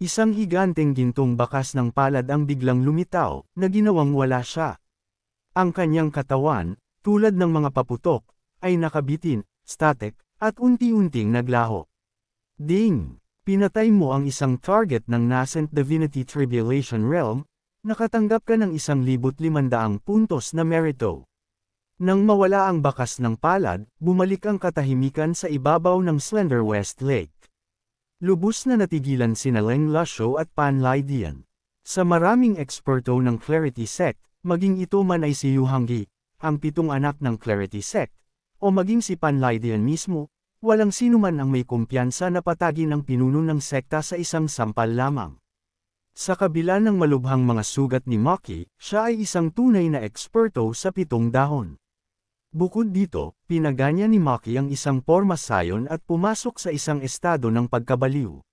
Isang higanteng gintong bakas ng palad ang biglang lumitaw, na ginawang wala siya. Ang kanyang katawan, tulad ng mga paputok, ay nakabitin, static, at unti-unting naglaho. Ding! Pinatay mo ang isang target ng Nascent Divinity Tribulation Realm, nakatanggap ka ng 1,500 puntos na merito. Nang mawala ang bakas ng palad, bumalik ang katahimikan sa ibabaw ng Slender West Lake. Lubos na natigilan sina Leng Lasho at Pan Lydian. Sa maraming eksperto ng Clarity Sect, maging ito man ay si Yu Hongyi, ang 7 anak ng Clarity Sect, o maging si Pan Lydian mismo, walang sinuman ang may kumpiyansa na patagin ang pinuno ng sekta sa isang sampal lamang. Sa kabila ng malubhang mga sugat ni Maki, siya ay isang tunay na eksperto sa 7 dahon. Bukod dito, pinaganya ni Maki ang isang pormasayon at pumasok sa isang estado ng pagkabaliw.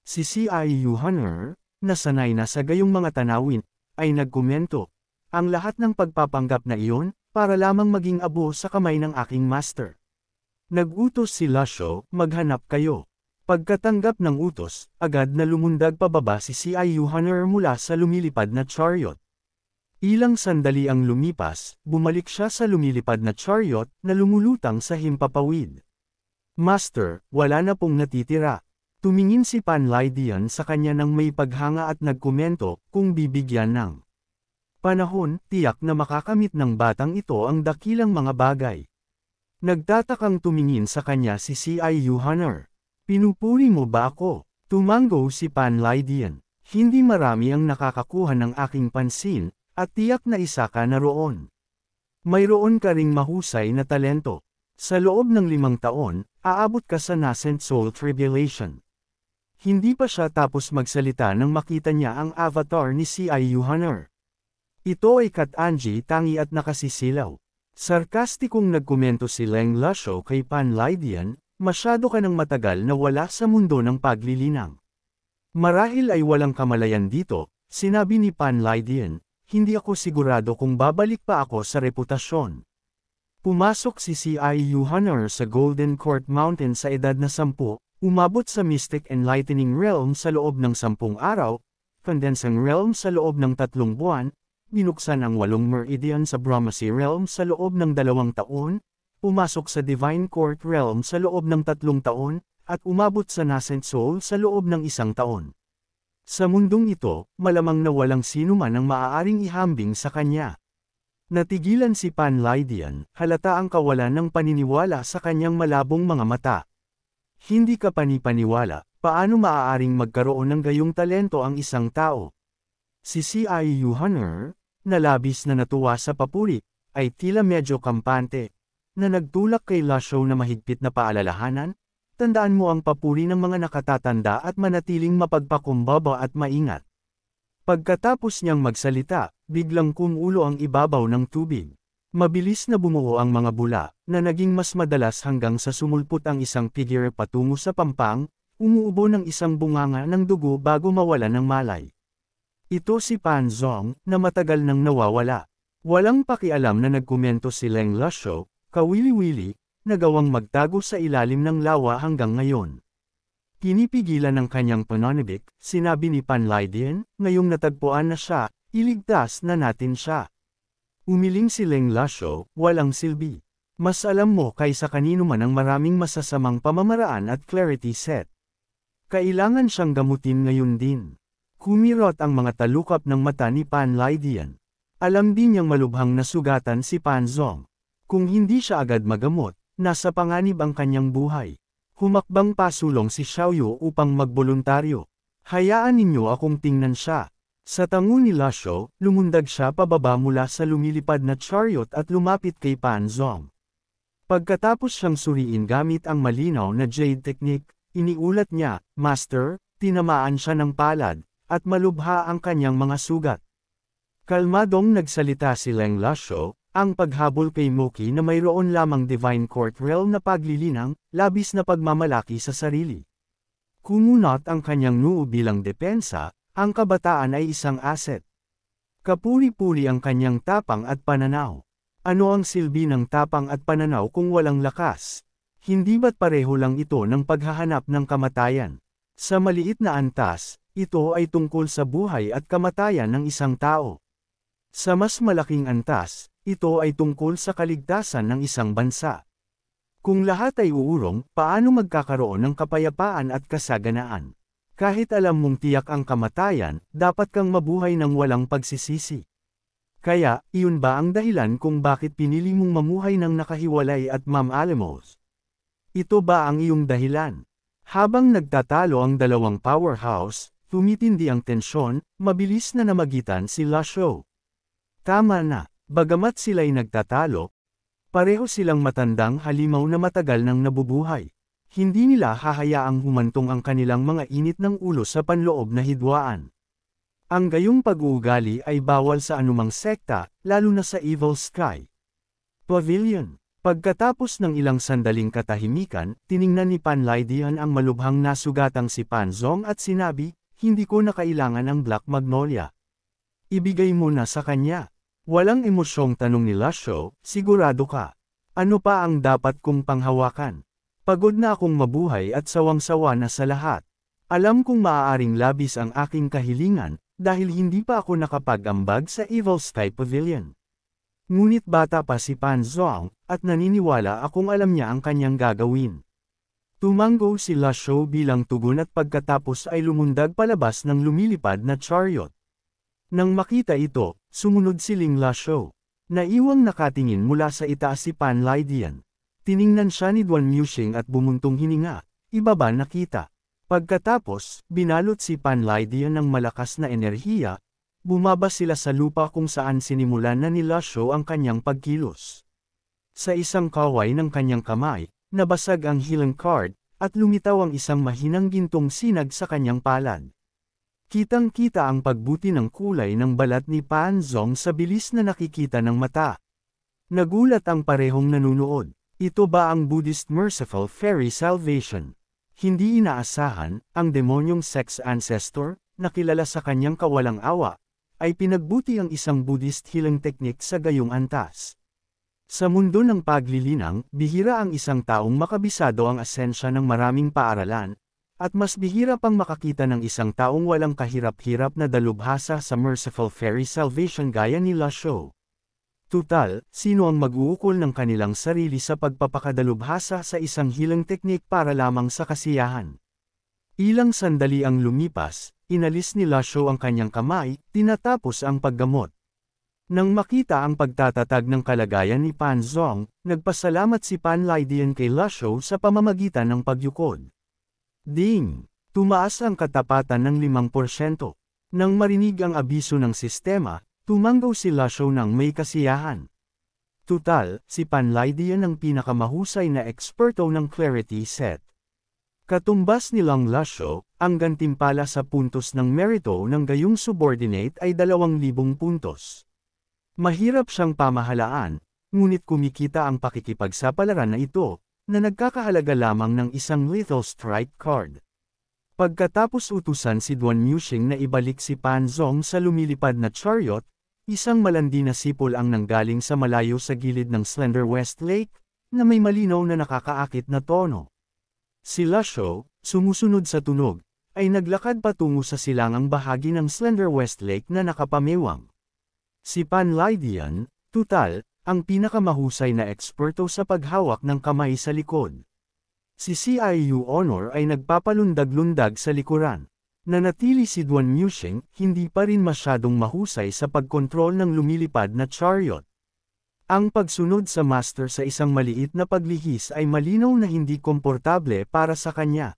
Si Ciu Hunter, na sanay na sa gayong mga tanawin, ay nagkomento, ang lahat ng pagpapanggap na iyon, para lamang maging abo sa kamay ng aking master. Nag-utos si Lasho, maghanap kayo. Pagkatanggap ng utos, agad na lumundag pababa si Ciu Hunter mula sa lumilipad na chariot. Ilang sandali ang lumipas, bumalik siya sa lumilipad na chariot na lumulutang sa himpapawid. Master, wala na pong natitira. Tumingin si Pan Lydian sa kanya ng may paghanga at nagkomento kung bibigyan ng panahon, tiyak na makakamit ng batang ito ang dakilang mga bagay. Nagtatakang tumingin sa kanya si Ciu Hunter. Pinupuri mo ba ako? Tumango si Pan Lydian. Hindi marami ang nakakakuha ng aking pansin, at tiyak na isa ka na roon. Mayroon ka ring mahusay na talento. Sa loob ng 5 taon, aabot ka sa Nascent Soul Tribulation. Hindi pa siya tapos magsalita nang makita niya ang avatar ni Ciu Hunter. Ito ay Kat-Anji tangi at nakasisilaw. Sarkastikong nagkomento si Leng Lasho kay Pan Lydian, masyado ka ng matagal na wala sa mundo ng paglilinang. Marahil ay walang kamalayan dito, sinabi ni Pan Lydian, hindi ako sigurado kung babalik pa ako sa reputasyon. Pumasok si Ciu Hunter sa Golden Court Mountain sa edad na 10, umabot sa Mystic Enlightening Realm sa loob ng 10 araw, Condensing Realm sa loob ng 3 buwan, binuksan ang 8 meridian sa Brahmasi Realm sa loob ng 2 taon, pumasok sa Divine Court Realm sa loob ng 3 taon, at umabot sa Nascent Soul sa loob ng 1 taon. Sa mundong ito, malamang na walang sino man ang maaaring ihambing sa kanya. Natigilan si Pan Lydian, halata ang kawalan ng paniniwala sa kanyang malabong mga mata. Hindi ka panipaniwala, paano maaaring magkaroon ng gayong talento ang isang tao? Si Ciu Hunter, na labis na natuwa sa papuri, ay tila medyo kampante, na nagtulak kay Lasho na mahigpit na paalalahanan, tandaan mo ang papuri ng mga nakatatanda at manatiling mapagpakumbaba at maingat. Pagkatapos niyang magsalita, biglang kumulo ang ibabaw ng tubig. Mabilis na bumuo ang mga bula, na naging mas madalas hanggang sa sumulpot ang isang figure patungo sa pampang, umuubo ng isang bunganga ng dugo bago mawala ng malay. Ito si Pan Zong, na matagal nang nawawala. Walang pakialam na nagkomento si Leng Lasho, kawili-wili, na gawang magtago sa ilalim ng lawa hanggang ngayon. Pinipigilan ng kanyang pananabik, sinabi ni Pan Lydian, ngayong natagpuan na siya, iligtas na natin siya. Umiling si Leng Lasho, walang silbi. Mas alam mo kaysa kanino man ang maraming masasamang pamamaraan at Clarity Set. Kailangan siyang gamutin ngayon din. Kumirot ang mga talukap ng mata ni Pan Lydian. Alam din niyang malubhang nasugatan si Pan Zong. Kung hindi siya agad magamot, nasa panganib ang kanyang buhay. Humakbang pasulong si Xiaoyu upang magboluntaryo. Hayaan ninyo akong tingnan siya. Sa tango ni Lasho, lumundag siya pababa mula sa lumilipad na chariot at lumapit kay Pan Zong. Pagkatapos siyang suriin gamit ang malinaw na jade technique, iniulat niya, Master, tinamaan siya ng palad, at malubha ang kanyang mga sugat. Kalmadong nagsalita si Leng Lasho, ang paghabol kay Moki na mayroon lamang Divine Court Realm na paglilinang, labis na pagmamalaki sa sarili. Kumunot ang kanyang noo bilang depensa, ang kabataan ay isang asset. Kapuri-puri ang kanyang tapang at pananaw. Ano ang silbi ng tapang at pananaw kung walang lakas? Hindi ba't pareho lang ito ng paghahanap ng kamatayan? Sa maliit na antas, ito ay tungkol sa buhay at kamatayan ng isang tao. Sa mas malaking antas, ito ay tungkol sa kaligtasan ng isang bansa. Kung lahat ay uurong, paano magkakaroon ng kapayapaan at kasaganaan? Kahit alam mong tiyak ang kamatayan, dapat kang mabuhay ng walang pagsisisi. Kaya, iyon ba ang dahilan kung bakit pinili mong mamuhay ng nakahiwalay at mammalemos? Ito ba ang iyong dahilan? Habang nagtatalo ang dalawang powerhouse, tumitindi ang tensyon, mabilis na namagitan si Lasho. Tama na, bagamat sila'y nagtatalo, pareho silang matandang halimaw na matagal nang nabubuhay. Hindi nila hahayaang humantong ang kanilang mga init ng ulo sa panloob na hidwaan. Ang gayong pag-uugali ay bawal sa anumang sekta, lalo na sa Evil Sky Pavilion. Pagkatapos ng ilang sandaling katahimikan, tiningnan ni Panlaydian ang malubhang nasugatang si Panzong at sinabi, "Hindi ko na kailangan ang Black Magnolia. Ibigay mo na sa kanya." Walang emosyong tanong ni Lasho, "Sigurado ka? Ano pa ang dapat kong panghawakan? Pagod na akong mabuhay at sawang-sawa na sa lahat. Alam kong maaaring labis ang aking kahilingan, dahil hindi pa ako nakapag-ambag sa Evil Sky Pavilion." Ngunit bata pa si Panzong, at naniniwala akong alam niya ang kanyang gagawin. Tumango si Lasho bilang tugon at pagkatapos ay lumundag palabas ng lumilipad na chariot. Nang makita ito, sumunod siling Lasho. Naiwang nakatingin mula sa itaas si Panlaydian. Tiningnan siya ni Duan Muxing at bumuntong hininga, ibaba nakita. Pagkatapos, binalot si Panlaydian ng malakas na enerhiya, bumaba sila sa lupa kung saan sinimulan na ni Lasho ang kanyang pagkilos. Sa isang kaway ng kanyang kamay, nabasag ang healing card, at lumitaw ang isang mahinang gintong sinag sa kanyang palad. Kitang-kita ang pagbuti ng kulay ng balat ni Panzong sa bilis na nakikita ng mata. Nagulat ang parehong nanunood. Ito ba ang Buddhist Merciful Fairy Salvation? Hindi inaasahan, ang demonyong sex ancestor, na kilala sa kanyang kawalang awa, ay pinagbuti ang isang Buddhist healing technique sa gayong antas. Sa mundo ng paglilinang, bihira ang isang taong makabisado ang asensya ng maraming paaralan, at mas bihira pang makakita ng isang taong walang kahirap-hirap na dalubhasa sa Merciful Fairy Salvation gaya ni Lasho. Tutal, sino ang mag-uukol ng kanilang sarili sa pagpapakadalubhasa sa isang healing technique para lamang sa kasiyahan? Ilang sandali ang lumipas, inalis ni Lasho ang kanyang kamay, tinatapos ang paggamot. Nang makita ang pagtatatag ng kalagayan ni Panzong, nagpasalamat si Panlaydian kay Lasho sa pamamagitan ng pagyukod. Ding! Tumaas ang katapatan ng 5%. Nang marinig ang abiso ng sistema, tumango si Lasho ng may kasiyahan. Tutal, si Panlaydian ang pinakamahusay na eksperto ng Clarity Set. Katumbas nilang Lasho, ang gantimpala sa puntos ng merito ng gayong subordinate ay 2,000 puntos. Mahirap siyang pamahalaan, ngunit kumikita ang pakikipagsapalaran na ito, na nagkakahalaga lamang ng isang lethal strike card. Pagkatapos utusan si Duan Muxing na ibalik si Panzong sa lumilipad na chariot, isang malandi na sipol ang nanggaling sa malayo sa gilid ng Slender West Lake, na may malinaw na nakakaakit na tono. Si Lasho, sumusunod sa tunog, ay naglakad patungo sa silangang bahagi ng Slender West Lake na nakapamewang. Si Panlaydian, tutal, ang pinakamahusay na eksperto sa paghawak ng kamay sa likod. Si CIU Honor ay nagpapalundag-lundag sa likuran. Nanatili si Duan Muxing, hindi pa rin masyadong mahusay sa pagkontrol ng lumilipad na chariot. Ang pagsunod sa master sa isang maliit na paglihis ay malinaw na hindi komportable para sa kanya.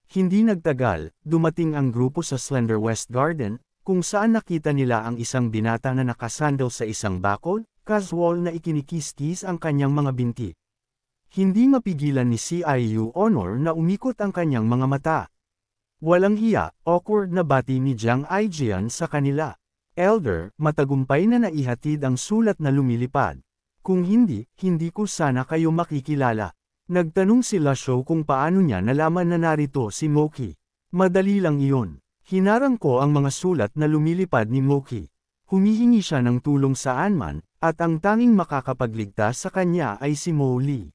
Hindi nagtagal, dumating ang grupo sa Slender West Garden, kung saan nakita nila ang isang binata na nakasandal sa isang bakod, casual na ikinikiskis ang kanyang mga binti. Hindi mapigilan ni CIU Honor na umikot ang kanyang mga mata. Walang hiya, awkward na bati ni Jiang Aijian sa kanila. Elder, matagumpay na naihatid ang sulat na lumilipad. Kung hindi, hindi ko sana kayo makikilala. Nagtanong si Lasho kung paano niya nalaman na narito si Moki. Madali lang iyon. Hinarang ko ang mga sulat na lumilipad ni Moki. Humihingi siya ng tulong saan man, at ang tanging makakapagligtas sa kanya ay si Mo Li.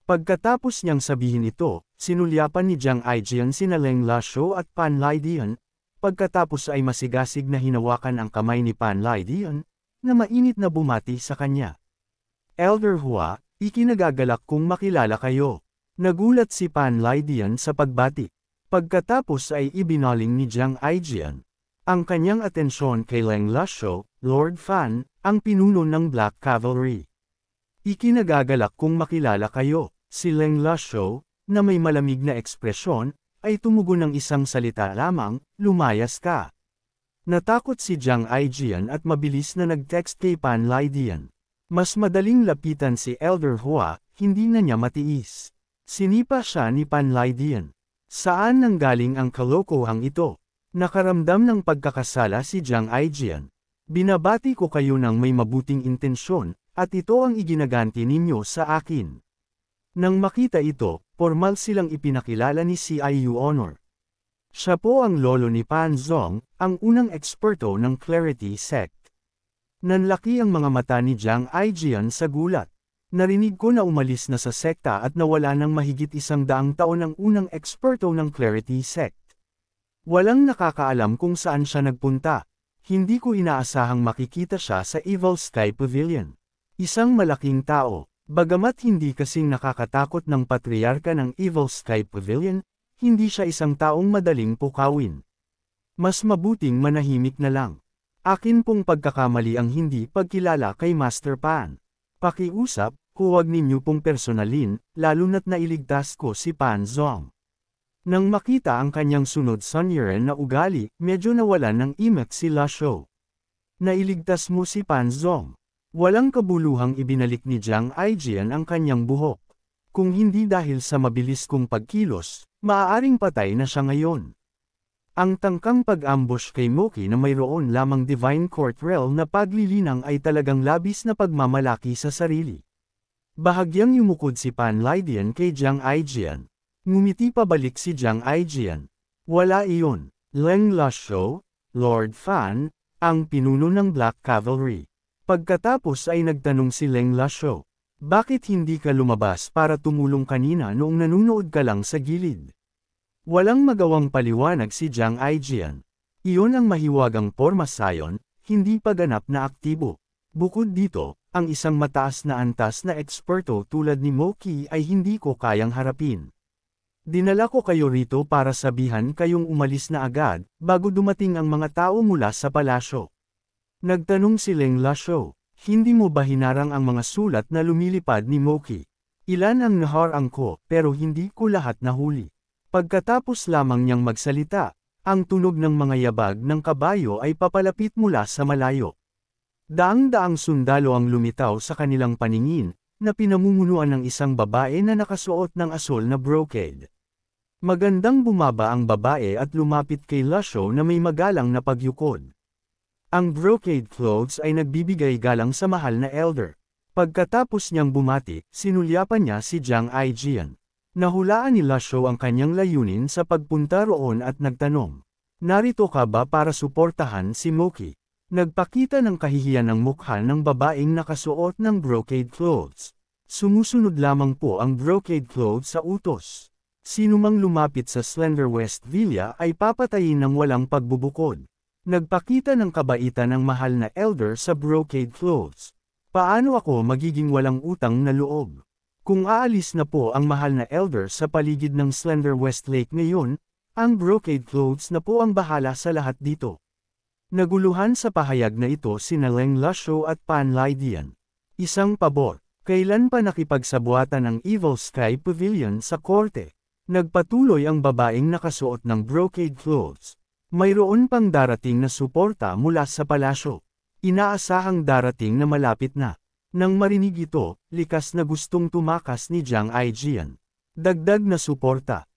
Pagkatapos niyang sabihin ito, sinulyapan ni Jiang Aijian sina Leng Lasho at Panlaydian, pagkatapos ay masigasig na hinawakan ang kamay ni Panlaydian, na mainit na bumati sa kanya. Elder Hua, ikinagagalak kong makilala kayo. Nagulat si Panlaydian sa pagbati. Pagkatapos ay ibinaling ni Jiang Aijian ang kanyang atensyon kay Leng Lasho, Lord Fan, ang pinuno ng Black Cavalry. Ikinagagalak kong makilala kayo. Si Leng Lasho, na may malamig na ekspresyon, ay tumugon ng isang salita lamang, lumayas ka. Natakot si Jiang Aijian at mabilis na nag-text kay Panlaydian. Mas madaling lapitan si Elder Hua, hindi na niya matiis. Sinipa siya ni Panlaydian. Saan nanggaling ang kalokohang ito? Nakaramdam ng pagkakasala si Jiang Aijian. Binabati ko kayo ng may mabuting intensyon, at ito ang iginaganti ninyo sa akin. Nang makita ito, formal silang ipinakilala ni CIU Honor. Siya po ang lolo ni Pan Zong, ang unang eksperto ng Clarity Sect. Nanlaki ang mga mata ni Jiang Aijian sa gulat. Narinig ko na umalis na sa sekta at nawala ng mahigit 100 taon ang unang eksperto ng Clarity Sect. Walang nakakaalam kung saan siya nagpunta. Hindi ko inaasahang makikita siya sa Evil Sky Pavilion. Isang malaking tao, bagamat hindi kasing nakakatakot ng patriarka ng Evil Sky Pavilion, hindi siya isang taong madaling pukawin. Mas mabuting manahimik na lang. Akin pong pagkakamali ang hindi pagkilala kay Master Pan. Pakiusap, huwag ninyo pong personalin, lalo na't nailigtas ko si Pan Zong. Nang makita ang kanyang sunod Sunyeran na ugali, medyo nawalan ng imek si Lasho. Nailigtas mo si Pan Zong. Walang kabuluhang ibinalik ni Jiang Aijian ang kanyang buhok. Kung hindi dahil sa mabilis kong pagkilos, maaaring patay na siya ngayon. Ang tangkang pag-ambush kay Moki na mayroon lamang Divine Court Realm na paglilinang ay talagang labis na pagmamalaki sa sarili. Bahagyang yumukod si Panlaydian kay Jiang Aijian. Ngumiti pabalik si Jiang Aijian. Wala iyon. Leng Lasho, Lord Fan, ang pinuno ng Black Cavalry. Pagkatapos ay nagtanong si Leng Lasho, bakit hindi ka lumabas para tumulong kanina noong nanunood ka lang sa gilid? Walang magawang paliwanag si Jiang Aijian. Iyon ang mahiwagang porma sayon, hindi pa ganap na aktibo. Bukod dito, ang isang mataas na antas na eksperto tulad ni Moki ay hindi ko kayang harapin. Dinala ko kayo rito para sabihan kayong umalis na agad, bago dumating ang mga tao mula sa palasyo. Nagtanong si Leng Lasho, hindi mo ba hinarang ang mga sulat na lumilipad ni Moki? Ilan ang naharang ko, pero hindi ko lahat nahuli. Pagkatapos lamang niyang magsalita, ang tunog ng mga yabag ng kabayo ay papalapit mula sa malayo. Daang-daang sundalo ang lumitaw sa kanilang paningin, na pinamumunuan ng isang babae na nakasuot ng asul na brocade. Magandang bumaba ang babae at lumapit kay Lasho na may magalang na pagyukod. Ang brocade clothes ay nagbibigay galang sa mahal na elder. Pagkatapos niyang bumati, sinulyapan niya si Jiang Aijian. Nahulaan ni Lasho ang kanyang layunin sa pagpunta roon at nagtanong, narito ka ba para suportahan si Moki? Nagpakita ng kahihiyan ng mukha ng babaeng nakasuot ng brocade clothes. Sumusunod lamang po ang brocade clothes sa utos. Sinumang lumapit sa Slender West Villa ay papatayin ng walang pagbubukod. Nagpakita ng kabaitan ng mahal na elder sa brocade clothes. Paano ako magiging walang utang na loob? Kung aalis na po ang mahal na elder sa paligid ng Slender West Lake ngayon, ang brocade clothes na po ang bahala sa lahat dito. Naguluhan sa pahayag na ito sina Leng Lasho at Panlaydian. Isang pabor, kailan pa nakipagsabuatan ng Evil Sky Pavilion sa korte? Nagpatuloy ang babaeng nakasuot ng brocade clothes. Mayroon pang darating na suporta mula sa palasyo. Inaasahang darating na malapit na. Nang marinig ito, likas na gustong tumakas ni Jiang Aijian. Dagdag na suporta.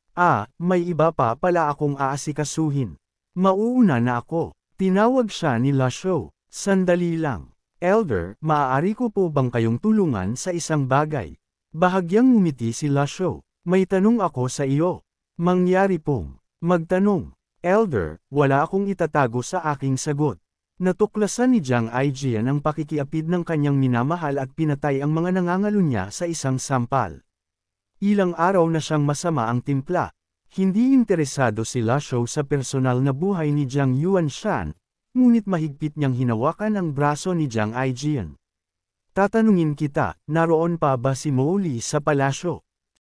May iba pa pala akong aasikasuhin. Mauuna na ako. Tinawag siya ni Lasho. Sandali lang. Elder, maaari ko po bang kayong tulungan sa isang bagay? Bahagyang ngumiti si Lasho. May tanong ako sa iyo. Mangyari pong magtanong. Elder, wala akong itatago sa aking sagot. Natuklasan ni Jiang Aijian ang pakikiapid ng kanyang minamahal at pinatay ang mga nangangalunya sa isang sampal. Ilang araw na siyang masama ang timpla. Hindi interesado si Lasho sa personal na buhay ni Jiang Yuanshan, ngunit mahigpit niyang hinawakan ang braso ni Jiang Aijian. Tatanungin kita, naroon pa ba si Mo Li sa palasyo?